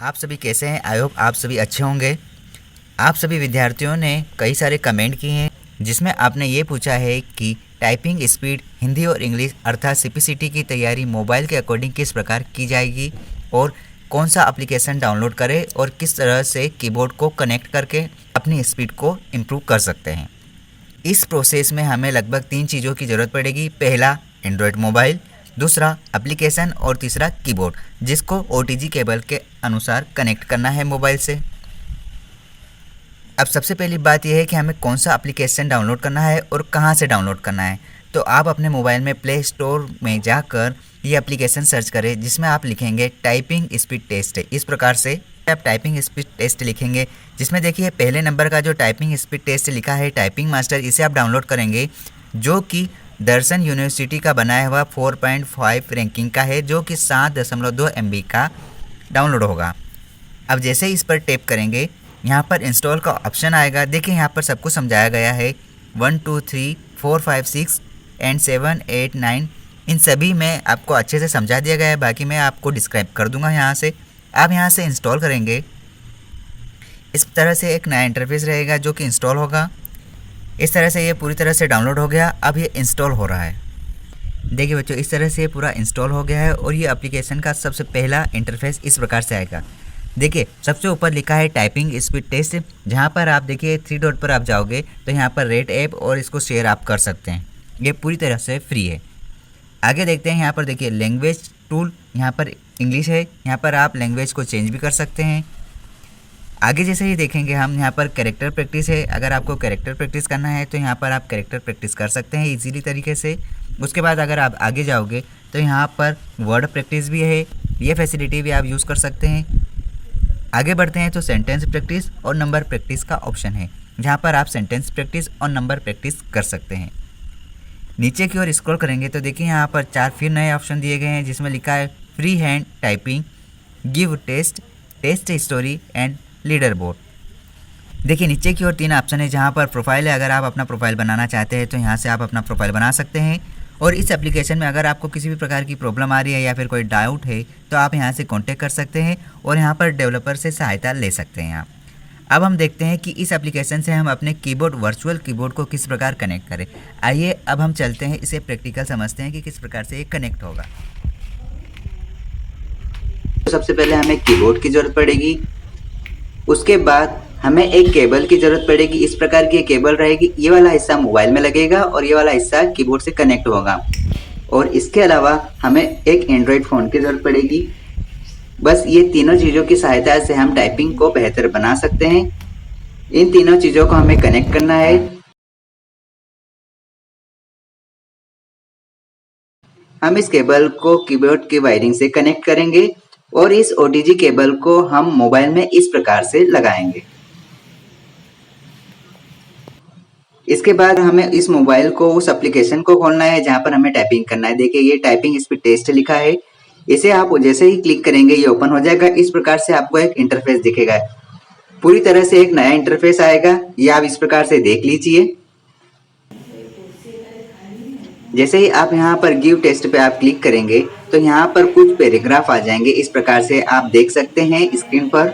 आप सभी कैसे हैं? आई होप आप सभी अच्छे होंगे। आप सभी विद्यार्थियों ने कई सारे कमेंट किए हैं जिसमें आपने ये पूछा है कि टाइपिंग स्पीड हिंदी और इंग्लिश अर्थात सीपीसीटी की तैयारी मोबाइल के अकॉर्डिंग किस प्रकार की जाएगी और कौन सा एप्लीकेशन डाउनलोड करें और किस तरह से कीबोर्ड को कनेक्ट करके अपनी स्पीड को इम्प्रूव कर सकते हैं। इस प्रोसेस में हमें लगभग 3 चीज़ों की ज़रूरत पड़ेगी। पहला, एंड्रॉयड मोबाइल, दूसरा एप्लीकेशन और तीसरा कीबोर्ड, जिसको ओटीजी केबल के अनुसार कनेक्ट करना है मोबाइल से। अब सबसे पहली बात यह है कि हमें कौन सा एप्लीकेशन डाउनलोड करना है और कहां से डाउनलोड करना है। तो आप अपने मोबाइल में प्ले स्टोर में जाकर ये एप्लीकेशन सर्च करें जिसमें आप लिखेंगे टाइपिंग स्पीड टेस्ट। इस प्रकार से आप टाइपिंग स्पीड टेस्ट लिखेंगे, जिसमें देखिए पहले नंबर का जो टाइपिंग स्पीड टेस्ट लिखा है टाइपिंग मास्टर, इसे आप डाउनलोड करेंगे, जो कि दर्शन यूनिवर्सिटी का बनाया हुआ 4.5 रैंकिंग का है, जो कि 7.2 MB का डाउनलोड होगा। अब जैसे इस पर टैप करेंगे, यहाँ पर इंस्टॉल का ऑप्शन आएगा। देखिए यहाँ पर सब कुछ समझाया गया है, 1 2 3 4 5 6 एंड 7 8 9, इन सभी में आपको अच्छे से समझा दिया गया है। बाकी मैं आपको डिस्क्राइब कर दूंगा। यहाँ से आप यहाँ से इंस्टॉल करेंगे, इस तरह से एक नया इंटरफेस रहेगा जो कि इंस्टॉल होगा। इस तरह से ये पूरी तरह से डाउनलोड हो गया। अब ये इंस्टॉल हो रहा है। देखिए बच्चों, इस तरह से ये पूरा इंस्टॉल हो गया है और ये एप्लीकेशन का सबसे पहला इंटरफेस इस प्रकार से आएगा। देखिए सबसे ऊपर लिखा है टाइपिंग स्पीड टेस्ट, जहाँ पर आप देखिए 3 डॉट पर आप जाओगे तो यहाँ पर रेट ऐप और इसको शेयर आप कर सकते हैं। ये पूरी तरह से फ्री है। आगे देखते हैं, यहाँ पर देखिए लैंग्वेज टूल, यहाँ पर इंग्लिश है, यहाँ पर आप लैंग्वेज को चेंज भी कर सकते हैं। आगे जैसे ही देखेंगे हम, यहाँ पर कैरेक्टर प्रैक्टिस है। अगर आपको कैरेक्टर प्रैक्टिस करना है तो यहाँ पर आप कैरेक्टर प्रैक्टिस कर सकते हैं इजीली तरीके से। उसके बाद अगर आप आगे जाओगे तो यहाँ पर वर्ड प्रैक्टिस भी है, ये फैसिलिटी भी आप यूज़ कर सकते हैं। आगे बढ़ते हैं तो सेंटेंस प्रैक्टिस और नंबर प्रैक्टिस का ऑप्शन है, जहाँ पर आप सेंटेंस प्रैक्टिस और नंबर प्रैक्टिस कर सकते हैं। नीचे की ओर स्क्रॉल करेंगे तो देखिए यहाँ पर 4 फिर नए ऑप्शन दिए गए हैं, जिसमें लिखा है free hand typing, give test, test story and leader board. देखिए नीचे की ओर 3 ऑप्शन है, जहाँ पर प्रोफाइल है। अगर आप अपना प्रोफाइल बनाना चाहते हैं तो यहाँ से आप अपना प्रोफाइल बना सकते हैं। और इस एप्लीकेशन में अगर आपको किसी भी प्रकार की प्रॉब्लम आ रही है या फिर कोई डाउट है तो आप यहाँ से कांटेक्ट कर सकते हैं और यहाँ पर डेवलपर से सहायता ले सकते हैं आप। अब हम देखते हैं कि इस एप्लीकेशन से हम अपने कीबोर्ड, वर्चुअल कीबोर्ड को किस प्रकार कनेक्ट करें। आइए अब हम चलते हैं, इसे प्रैक्टिकल समझते हैं कि किस प्रकार से ये कनेक्ट होगा। सबसे पहले हमें कीबोर्ड की जरूरत पड़ेगी, उसके बाद हमें एक केबल की जरूरत पड़ेगी। इस प्रकार की केबल रहेगी, ये वाला हिस्सा मोबाइल में लगेगा और ये वाला हिस्सा कीबोर्ड से कनेक्ट होगा। और इसके अलावा हमें एक एंड्रॉयड फ़ोन की जरूरत पड़ेगी। बस ये तीनों चीज़ों की सहायता से हम टाइपिंग को बेहतर बना सकते हैं। इन तीनों चीज़ों को हमें कनेक्ट करना है। हम इस केबल को कीबोर्ड की वायरिंग से कनेक्ट करेंगे और इस ओटीजी केबल को हम मोबाइल में इस प्रकार से लगाएंगे। इसके बाद हमें इस मोबाइल को, उस एप्लीकेशन को खोलना है जहां पर हमें टाइपिंग करना है। देखिए ये टाइपिंग स्पीड टेस्ट लिखा है, इसे आप जैसे ही क्लिक करेंगे ये ओपन हो जाएगा। इस प्रकार से आपको एक इंटरफेस दिखेगा, पूरी तरह से एक नया इंटरफेस आएगा। ये आप इस प्रकार से देख लीजिए। जैसे ही आप यहाँ पर गिव टेस्ट पे आप क्लिक करेंगे तो यहाँ पर कुछ पैराग्राफ आ जाएंगे, इस प्रकार से आप देख सकते हैं स्क्रीन पर।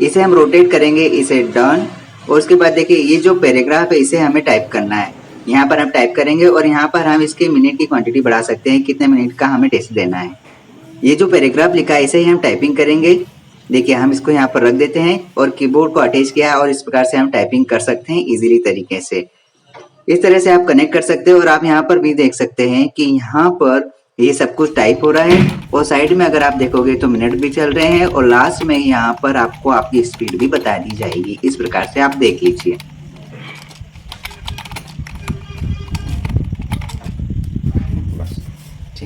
इसे हम रोटेट करेंगे, इसे डन। और उसके बाद देखिए ये जो पैराग्राफ है इसे हमें टाइप करना है। यहाँ पर हम टाइप करेंगे और यहाँ पर हम इसके मिनट की क्वांटिटी बढ़ा सकते हैं, कितने मिनट का हमें टेस्ट देना है। ये जो पैराग्राफ लिखा है इसे ही हम टाइपिंग करेंगे। देखिए हम इसको यहाँ पर रख देते हैं और कीबोर्ड को अटैच किया और इस प्रकार से हम टाइपिंग कर सकते हैं इजीली तरीके से। इस तरह से आप कनेक्ट कर सकते हैं। और आप यहाँ पर भी देख सकते हैं कि यहाँ पर ये सब कुछ टाइप हो रहा है और साइड में अगर आप देखोगे तो मिनट भी चल रहे हैं और लास्ट में यहाँ पर आपको आपकी स्पीड भी बता दी जाएगी। इस प्रकार से आप देख लीजिए।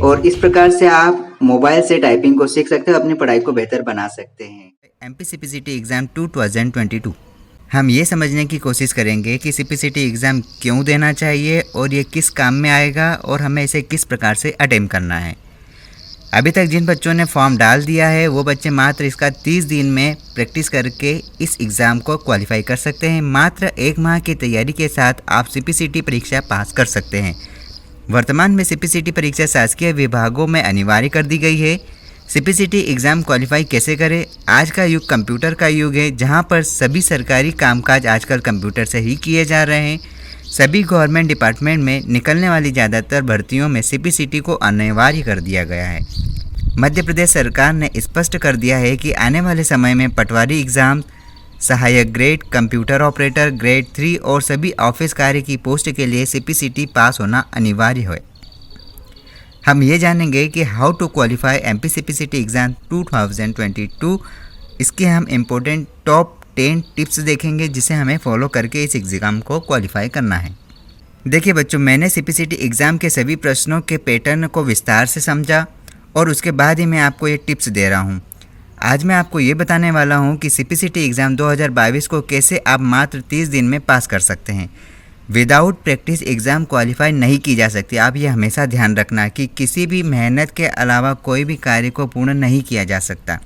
और इस प्रकार से आप मोबाइल से टाइपिंग को सीख सकते हो, अपनी पढ़ाई को बेहतर बना सकते हैं। एमपीसीपीसीटी एग्जाम 2022 हम ये समझने की कोशिश करेंगे कि सीपीसीटी एग्ज़ाम क्यों देना चाहिए और ये किस काम में आएगा और हमें इसे किस प्रकार से अटेम्प्ट करना है। अभी तक जिन बच्चों ने फॉर्म डाल दिया है वो बच्चे मात्र इसका 30 दिन में प्रैक्टिस करके इस एग्ज़ाम को क्वालिफाई कर सकते हैं। मात्र 1 माह की तैयारी के साथ आप सीपीसीटी परीक्षा पास कर सकते हैं। वर्तमान में सीपीसीटी परीक्षा शासकीय विभागों में अनिवार्य कर दी गई है। सीपीसीटी एग्ज़ाम क्वालिफाई कैसे करें? आज का युग कंप्यूटर का युग है, जहां पर सभी सरकारी कामकाज आजकल कंप्यूटर से ही किए जा रहे हैं। सभी गवर्नमेंट डिपार्टमेंट में निकलने वाली ज़्यादातर भर्तियों में सीपीसीटी को अनिवार्य कर दिया गया है। मध्य प्रदेश सरकार ने स्पष्ट कर दिया है कि आने वाले समय में पटवारी एग्ज़ाम, सहायक ग्रेड, कंप्यूटर ऑपरेटर ग्रेड 3 और सभी ऑफिस कार्य की पोस्ट के लिए सीपीसीटी पास होना अनिवार्य है। हम ये जानेंगे कि how to qualify MP CPCT exam 2022। इसके हम इम्पोर्टेंट टॉप 10 टिप्स देखेंगे जिसे हमें फॉलो करके इस एग्ज़ाम को क्वालिफाई करना है। देखिए बच्चों, मैंने सीपीसीटी एग्ज़ाम के सभी प्रश्नों के पैटर्न को विस्तार से समझा और उसके बाद ही मैं आपको ये टिप्स दे रहा हूँ। आज मैं आपको ये बताने वाला हूँ कि सीपीसीटी एग्ज़ाम 2022 को कैसे आप मात्र 30 दिन में पास कर सकते हैं। विदाउट प्रैक्टिस एग्ज़ाम क्वालिफाई नहीं की जा सकती। आप ये हमेशा ध्यान रखना कि किसी भी मेहनत के अलावा कोई भी कार्य को पूर्ण नहीं किया जा सकता।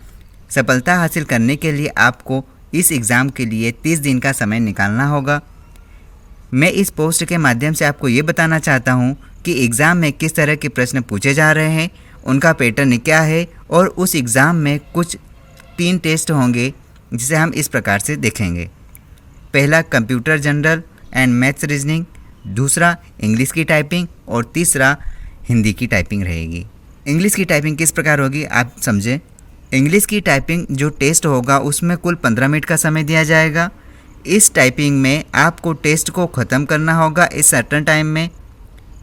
सफलता हासिल करने के लिए आपको इस एग्ज़ाम के लिए 30 दिन का समय निकालना होगा। मैं इस पोस्ट के माध्यम से आपको ये बताना चाहता हूँ कि एग्ज़ाम में किस तरह के प्रश्न पूछे जा रहे हैं, उनका पैटर्न क्या है, और उस एग्ज़ाम में कुछ 3 टेस्ट होंगे जिसे हम इस प्रकार से देखेंगे। पहला computer general and maths reasoning, दूसरा इंग्लिश की टाइपिंग और तीसरा हिंदी की टाइपिंग रहेगी। इंग्लिश की टाइपिंग किस प्रकार होगी आप समझें। इंग्लिश की टाइपिंग जो टेस्ट होगा उसमें कुल 15 मिनट का समय दिया जाएगा। इस टाइपिंग में आपको टेस्ट को ख़त्म करना होगा इस सर्टेन टाइम में।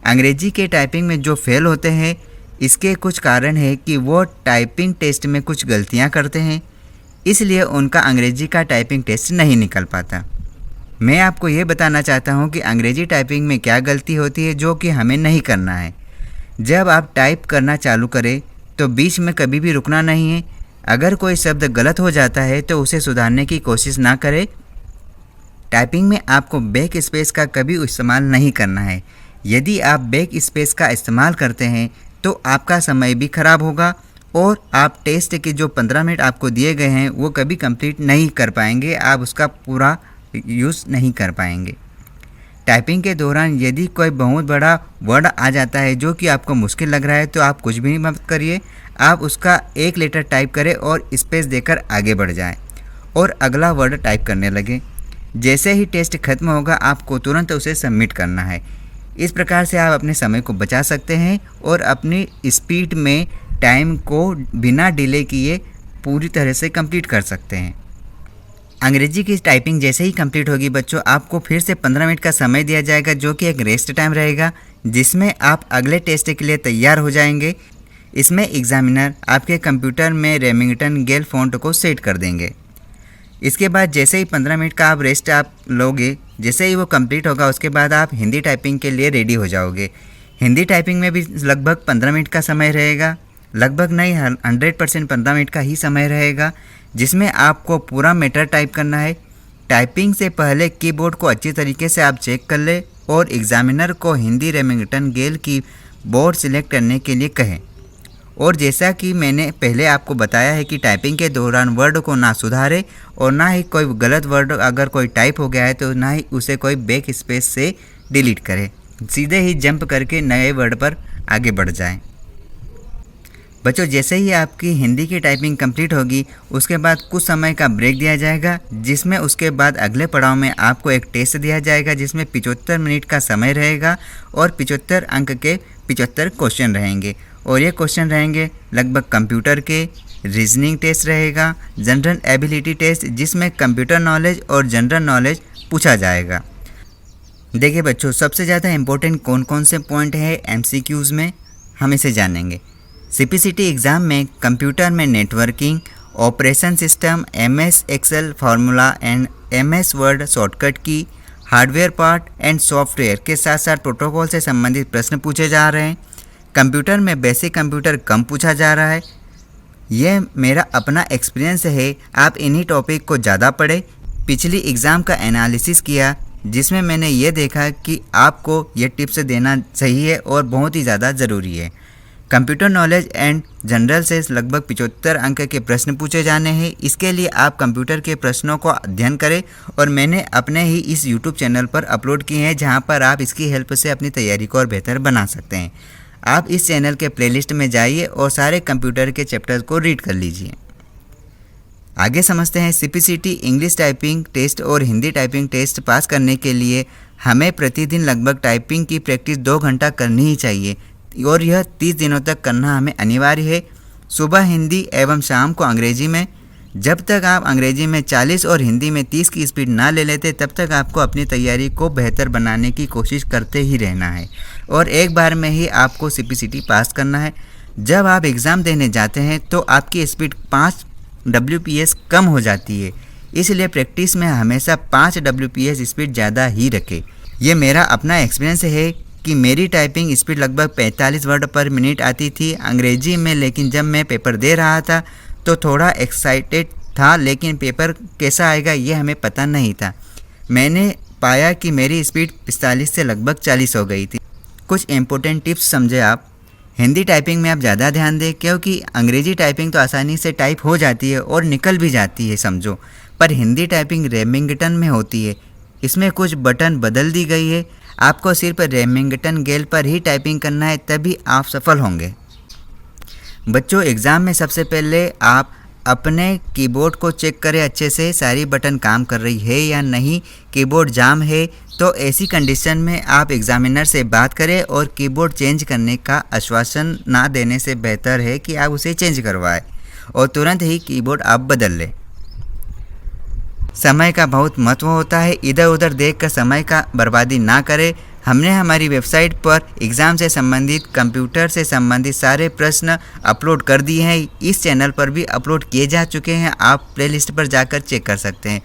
अंग्रेजी के टाइपिंग में जो फेल होते हैं, इसके कुछ कारण है कि वो टाइपिंग टेस्ट में कुछ गलतियां करते हैं, इसलिए उनका अंग्रेजी का टाइपिंग टेस्ट नहीं निकल पाता। मैं आपको ये बताना चाहता हूँ कि अंग्रेजी टाइपिंग में क्या गलती होती है जो कि हमें नहीं करना है। जब आप टाइप करना चालू करें तो बीच में कभी भी रुकना नहीं है। अगर कोई शब्द गलत हो जाता है तो उसे सुधारने की कोशिश ना करें। टाइपिंग में आपको बैक स्पेस का कभी इस्तेमाल नहीं करना है। यदि आप बैक स्पेस का इस्तेमाल करते हैं तो आपका समय भी खराब होगा और आप टेस्ट के जो 15 मिनट आपको दिए गए हैं वो कभी कंप्लीट नहीं कर पाएंगे, आप उसका पूरा यूज़ नहीं कर पाएंगे। टाइपिंग के दौरान यदि कोई बहुत बड़ा वर्ड आ जाता है जो कि आपको मुश्किल लग रहा है तो आप कुछ भी मत करिए, आप उसका एक लेटर टाइप करें और स्पेस देकर आगे बढ़ जाएं और अगला वर्ड टाइप करने लगे। जैसे ही टेस्ट खत्म होगा आपको तुरंत उसे सबमिट करना है। इस प्रकार से आप अपने समय को बचा सकते हैं और अपनी स्पीड में टाइम को बिना डिले किए पूरी तरह से कंप्लीट कर सकते हैं। अंग्रेजी की टाइपिंग जैसे ही कंप्लीट होगी बच्चों, आपको फिर से 15 मिनट का समय दिया जाएगा जो कि एक रेस्ट टाइम रहेगा, जिसमें आप अगले टेस्ट के लिए तैयार हो जाएंगे। इसमें एग्जामिनर आपके कंप्यूटर में रेमिंगटन गेल फ़ॉन्ट को सेट कर देंगे। इसके बाद जैसे ही 15 मिनट का आप रेस्ट आप लोगे, जैसे ही वो कंप्लीट होगा उसके बाद आप हिंदी टाइपिंग के लिए रेडी हो जाओगे। हिंदी टाइपिंग में भी लगभग 15 मिनट का समय रहेगा, लगभग नहीं 100% 15 मिनट का ही समय रहेगा, जिसमें आपको पूरा मैटर टाइप करना है। टाइपिंग से पहले कीबोर्ड को अच्छी तरीके से आप चेक कर ले और एग्जामिनर को हिंदी रेमिंगटन गेल की बोर्ड सिलेक्ट करने के लिए कहें। और जैसा कि मैंने पहले आपको बताया है कि टाइपिंग के दौरान वर्ड को ना सुधारे और ना ही कोई गलत वर्ड अगर कोई टाइप हो गया है तो ना ही उसे कोई बैक स्पेस से डिलीट करे, सीधे ही जंप करके नए वर्ड पर आगे बढ़ जाएं। बच्चों, जैसे ही आपकी हिंदी की टाइपिंग कंप्लीट होगी उसके बाद कुछ समय का ब्रेक दिया जाएगा, जिसमें उसके बाद अगले पड़ाव में आपको एक टेस्ट दिया जाएगा जिसमें 75 मिनट का समय रहेगा और 75 अंक के 75 क्वेश्चन रहेंगे। और ये क्वेश्चन रहेंगे लगभग कंप्यूटर के, रीजनिंग टेस्ट रहेगा, जनरल एबिलिटी टेस्ट जिसमें कंप्यूटर नॉलेज और जनरल नॉलेज पूछा जाएगा। देखिए बच्चों, सबसे ज़्यादा इम्पोर्टेंट कौन कौन से पॉइंट है एमसीक्यूज़ में, हम इसे जानेंगे। सीपीसीटी एग्ज़ाम में कंप्यूटर में networking, operation system, MS Excel formula and MS Word shortcut की, हार्डवेयर पार्ट एंड सॉफ्टवेयर के साथ साथ प्रोटोकॉल से संबंधित प्रश्न पूछे जा रहे हैं। कंप्यूटर में बेसिक कंप्यूटर कम पूछा जा रहा है। यह मेरा अपना एक्सपीरियंस है, आप इन्हीं टॉपिक को ज़्यादा पढ़ें। पिछली एग्ज़ाम का एनालिसिस किया जिसमें मैंने ये देखा कि आपको ये टिप्स देना सही है और बहुत ही ज़्यादा ज़रूरी है। कंप्यूटर नॉलेज एंड जनरल से लगभग 75 अंक के प्रश्न पूछे जाने हैं। इसके लिए आप कंप्यूटर के प्रश्नों को अध्ययन करें और मैंने अपने ही इस यूट्यूब चैनल पर अपलोड किए हैं, जहां पर आप इसकी हेल्प से अपनी तैयारी को और बेहतर बना सकते हैं। आप इस चैनल के प्लेलिस्ट में जाइए और सारे कंप्यूटर के चैप्टर्स को रीड कर लीजिए। आगे समझते हैं CPCT इंग्लिश टाइपिंग टेस्ट और हिंदी टाइपिंग टेस्ट पास करने के लिए हमें प्रतिदिन लगभग टाइपिंग की प्रैक्टिस 2 घंटा करनी ही चाहिए और यह 30 दिनों तक करना हमें अनिवार्य है। सुबह हिंदी एवं शाम को अंग्रेजी में। जब तक आप अंग्रेजी में 40 और हिंदी में 30 की स्पीड ना ले लेते तब तक आपको अपनी तैयारी को बेहतर बनाने की कोशिश करते ही रहना है और एक बार में ही आपको CPCT पास करना है। जब आप एग्ज़ाम देने जाते हैं तो आपकी स्पीड 5 WPS कम हो जाती है, इसलिए प्रैक्टिस में हमेशा 5 WPS स्पीड ज़्यादा ही रखें। ये मेरा अपना एक्सपीरियंस है कि मेरी टाइपिंग स्पीड लगभग 45 वर्ड पर मिनट आती थी अंग्रेजी में, लेकिन जब मैं पेपर दे रहा था तो थोड़ा एक्साइटेड था, लेकिन पेपर कैसा आएगा ये हमें पता नहीं था। मैंने पाया कि मेरी स्पीड 45 से लगभग 40 हो गई थी। कुछ इम्पोर्टेंट टिप्स समझे आप। हिंदी टाइपिंग में आप ज़्यादा ध्यान दें, क्योंकि अंग्रेजी टाइपिंग तो आसानी से टाइप हो जाती है और निकल भी जाती है समझो, पर हिंदी टाइपिंग रेमिंगटन में होती है। इसमें कुछ बटन बदल दी गई है। आपको सिर्फ रेमिंगटन गेल पर ही टाइपिंग करना है, तभी आप सफल होंगे। बच्चों, एग्ज़ाम में सबसे पहले आप अपने कीबोर्ड को चेक करें अच्छे से, सारी बटन काम कर रही है या नहीं। कीबोर्ड जाम है तो ऐसी कंडीशन में आप एग्ज़ामिनर से बात करें और कीबोर्ड चेंज करने का आश्वासन ना देने से बेहतर है कि आप उसे चेंज करवाएं और तुरंत ही कीबोर्ड आप बदल लें। समय का बहुत महत्व होता है, इधर उधर देखकर समय का बर्बादी ना करें। हमने हमारी वेबसाइट पर एग्ज़ाम से संबंधित, कंप्यूटर से संबंधित सारे प्रश्न अपलोड कर दिए हैं। इस चैनल पर भी अपलोड किए जा चुके हैं, आप प्लेलिस्ट पर जाकर चेक कर सकते हैं।